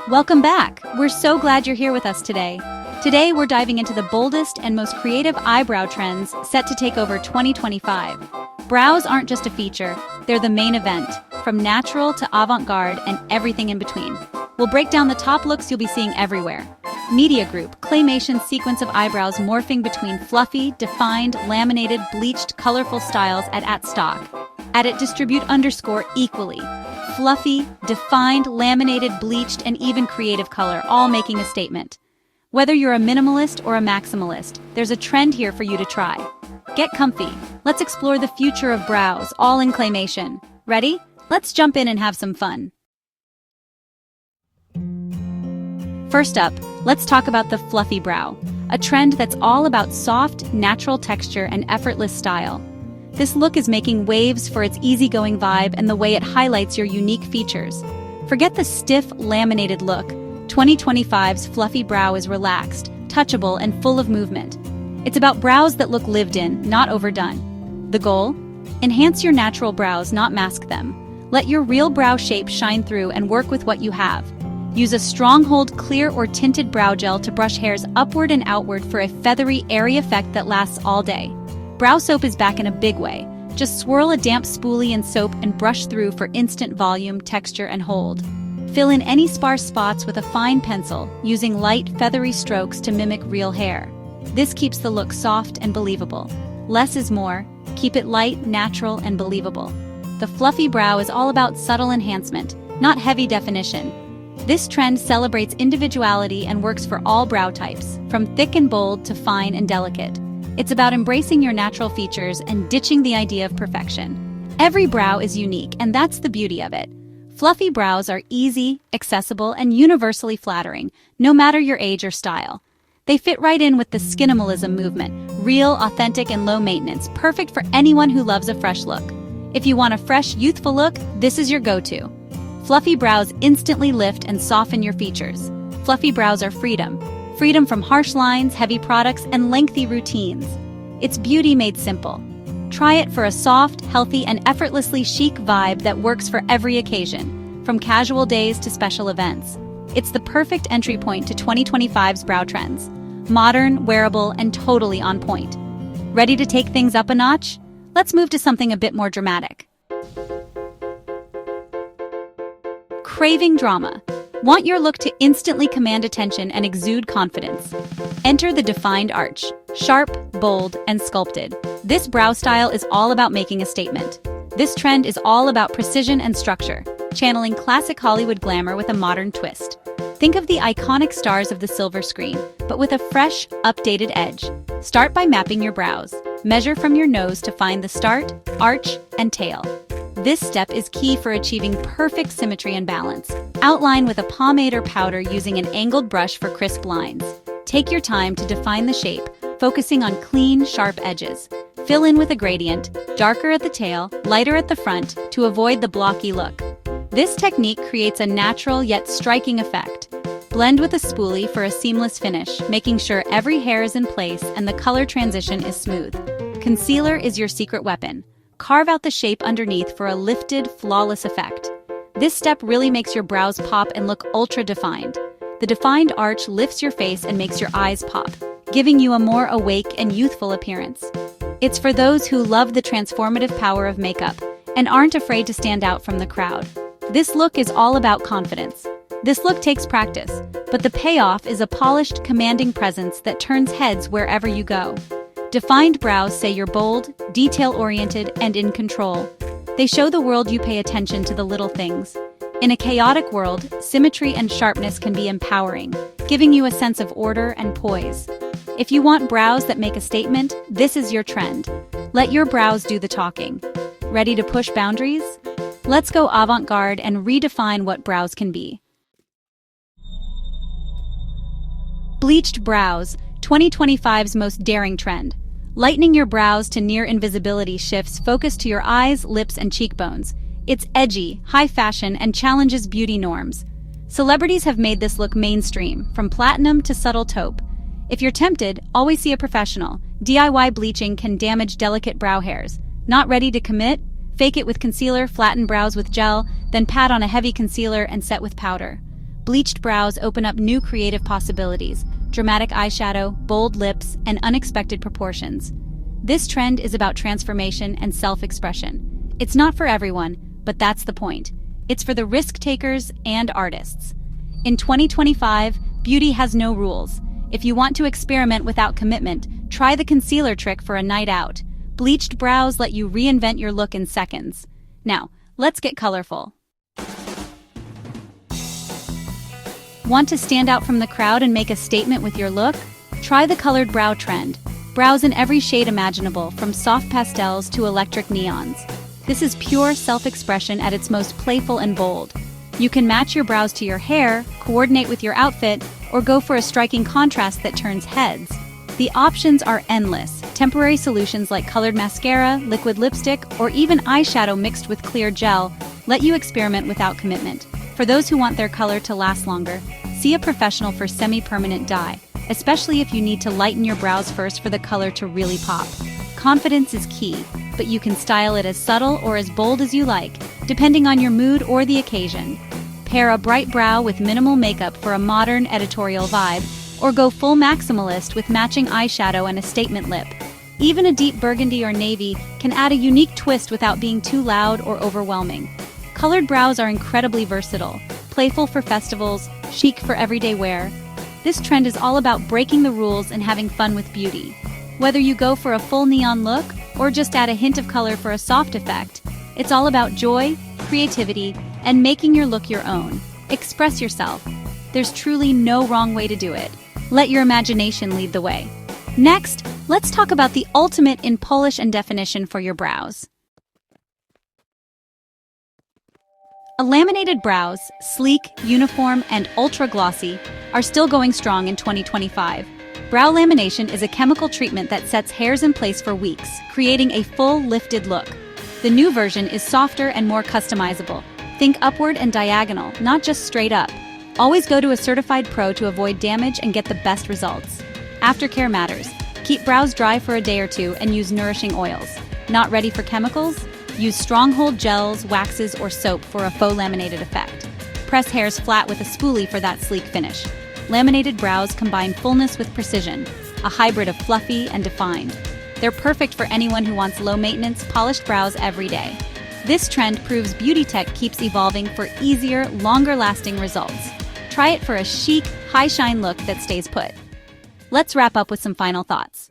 Welcome back! We're so glad you're here with us today. Today we're diving into the boldest and most creative eyebrow trends set to take over 2025. Brows aren't just a feature, they're the main event, from natural to avant-garde and everything in between. We'll break down the top looks you'll be seeing everywhere. Media Group, claymation sequence of eyebrows morphing between fluffy, defined, laminated, bleached, colorful styles at stock. At it distribute _ equally. Fluffy, defined, laminated, bleached, and even creative color, all making a statement. Whether you're a minimalist or a maximalist, there's a trend here for you to try. Get comfy. Let's explore the future of brows, all in claymation. Ready? Let's jump in and have some fun. First up, let's talk about the fluffy brow, a trend that's all about soft, natural texture and effortless style. This look is making waves for its easygoing vibe and the way it highlights your unique features. Forget the stiff, laminated look. 2025's fluffy brow is relaxed, touchable, and full of movement. It's about brows that look lived in, not overdone. The goal? Enhance your natural brows, not mask them. Let your real brow shape shine through and work with what you have. Use a stronghold clear or tinted brow gel to brush hairs upward and outward for a feathery, airy effect that lasts all day. Brow soap is back in a big way. Just swirl a damp spoolie in soap and brush through for instant volume, texture, and hold. Fill in any sparse spots with a fine pencil, using light, feathery strokes to mimic real hair. This keeps the look soft and believable. Less is more. Keep it light, natural, and believable. The fluffy brow is all about subtle enhancement, not heavy definition. This trend celebrates individuality and works for all brow types, from thick and bold to fine and delicate. It's about embracing your natural features and ditching the idea of perfection. Every brow is unique, and that's the beauty of it. Fluffy brows are easy, accessible, and universally flattering, no matter your age or style. They fit right in with the skinimalism movement, real, authentic, and low maintenance, perfect for anyone who loves a fresh look. If you want a fresh, youthful look, this is your go-to. Fluffy brows instantly lift and soften your features. Fluffy brows are freedom. Freedom from harsh lines, heavy products, and lengthy routines. It's beauty made simple. Try it for a soft, healthy, and effortlessly chic vibe that works for every occasion, from casual days to special events. It's the perfect entry point to 2025's brow trends. Modern, wearable, and totally on point. Ready to take things up a notch? Let's move to something a bit more dramatic. Craving drama. Want your look to instantly command attention and exude confidence? Enter the defined arch. Sharp, bold, and sculpted. This brow style is all about making a statement. This trend is all about precision and structure, channeling classic Hollywood glamour with a modern twist. Think of the iconic stars of the silver screen, but with a fresh, updated edge. Start by mapping your brows. Measure from your nose to find the start, arch, and tail. This step is key for achieving perfect symmetry and balance. Outline with a pomade or powder using an angled brush for crisp lines. Take your time to define the shape, focusing on clean, sharp edges. Fill in with a gradient, darker at the tail, lighter at the front, to avoid the blocky look. This technique creates a natural yet striking effect. Blend with a spoolie for a seamless finish, making sure every hair is in place and the color transition is smooth. Concealer is your secret weapon. Carve out the shape underneath for a lifted, flawless effect. This step really makes your brows pop and look ultra-defined. The defined arch lifts your face and makes your eyes pop, giving you a more awake and youthful appearance. It's for those who love the transformative power of makeup and aren't afraid to stand out from the crowd. This look is all about confidence. This look takes practice, but the payoff is a polished, commanding presence that turns heads wherever you go. Defined brows say you're bold, detail-oriented, and in control. They show the world you pay attention to the little things. In a chaotic world, symmetry and sharpness can be empowering, giving you a sense of order and poise. If you want brows that make a statement, this is your trend. Let your brows do the talking. Ready to push boundaries? Let's go avant-garde and redefine what brows can be. Bleached brows, 2025's most daring trend. Lightening your brows to near invisibility shifts focus to your eyes, lips, and cheekbones. It's edgy, high fashion, and challenges beauty norms. Celebrities have made this look mainstream, from platinum to subtle taupe. If you're tempted, always see a professional. DIY bleaching can damage delicate brow hairs. Not ready to commit? Fake it with concealer, flatten brows with gel, then pat on a heavy concealer and set with powder. Bleached brows open up new creative possibilities, dramatic eyeshadow, bold lips, and unexpected proportions. This trend is about transformation and self-expression. It's not for everyone, but that's the point. It's for the risk-takers and artists. In 2025, beauty has no rules. If you want to experiment without commitment, try the concealer trick for a night out. Bleached brows let you reinvent your look in seconds. Now, let's get colorful. Want to stand out from the crowd and make a statement with your look? Try the colored brow trend. Brows in every shade imaginable, from soft pastels to electric neons. This is pure self-expression at its most playful and bold. You can match your brows to your hair, coordinate with your outfit, or go for a striking contrast that turns heads. The options are endless. Temporary solutions like colored mascara, liquid lipstick, or even eyeshadow mixed with clear gel let you experiment without commitment. For those who want their color to last longer, see a professional for semi-permanent dye, especially if you need to lighten your brows first for the color to really pop. Confidence is key, but you can style it as subtle or as bold as you like, depending on your mood or the occasion. Pair a bright brow with minimal makeup for a modern editorial vibe, or go full maximalist with matching eyeshadow and a statement lip. Even a deep burgundy or navy can add a unique twist without being too loud or overwhelming. Colored brows are incredibly versatile, playful for festivals, chic for everyday wear. This trend is all about breaking the rules and having fun with beauty. Whether you go for a full neon look or just add a hint of color for a soft effect, it's all about joy, creativity, and making your look your own. Express yourself. There's truly no wrong way to do it. Let your imagination lead the way. Next, let's talk about the ultimate in polish and definition for your brows. Laminated brows, sleek, uniform, and ultra-glossy, are still going strong in 2025. Brow lamination is a chemical treatment that sets hairs in place for weeks, creating a full lifted look. The new version is softer and more customizable. Think upward and diagonal, not just straight up. Always go to a certified pro to avoid damage and get the best results. Aftercare matters. Keep brows dry for a day or two and use nourishing oils. Not ready for chemicals? Use stronghold gels, waxes, or soap for a faux laminated effect. Press hairs flat with a spoolie for that sleek finish. Laminated brows combine fullness with precision, a hybrid of fluffy and defined. They're perfect for anyone who wants low-maintenance, polished brows every day. This trend proves beauty tech keeps evolving for easier, longer-lasting results. Try it for a chic, high-shine look that stays put. Let's wrap up with some final thoughts.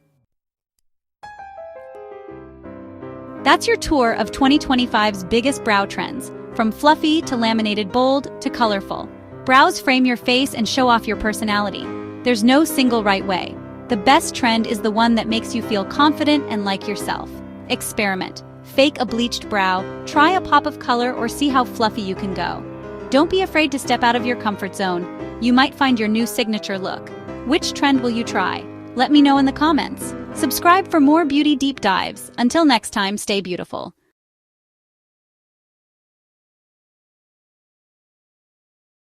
That's your tour of 2025's biggest brow trends, from fluffy to laminated bold to colorful. Brows frame your face and show off your personality. There's no single right way. The best trend is the one that makes you feel confident and like yourself. Experiment. Fake a bleached brow, try a pop of color, or see how fluffy you can go. Don't be afraid to step out of your comfort zone. You might find your new signature look. Which trend will you try? Let me know in the comments. Subscribe for more beauty deep dives. Until next time, stay beautiful.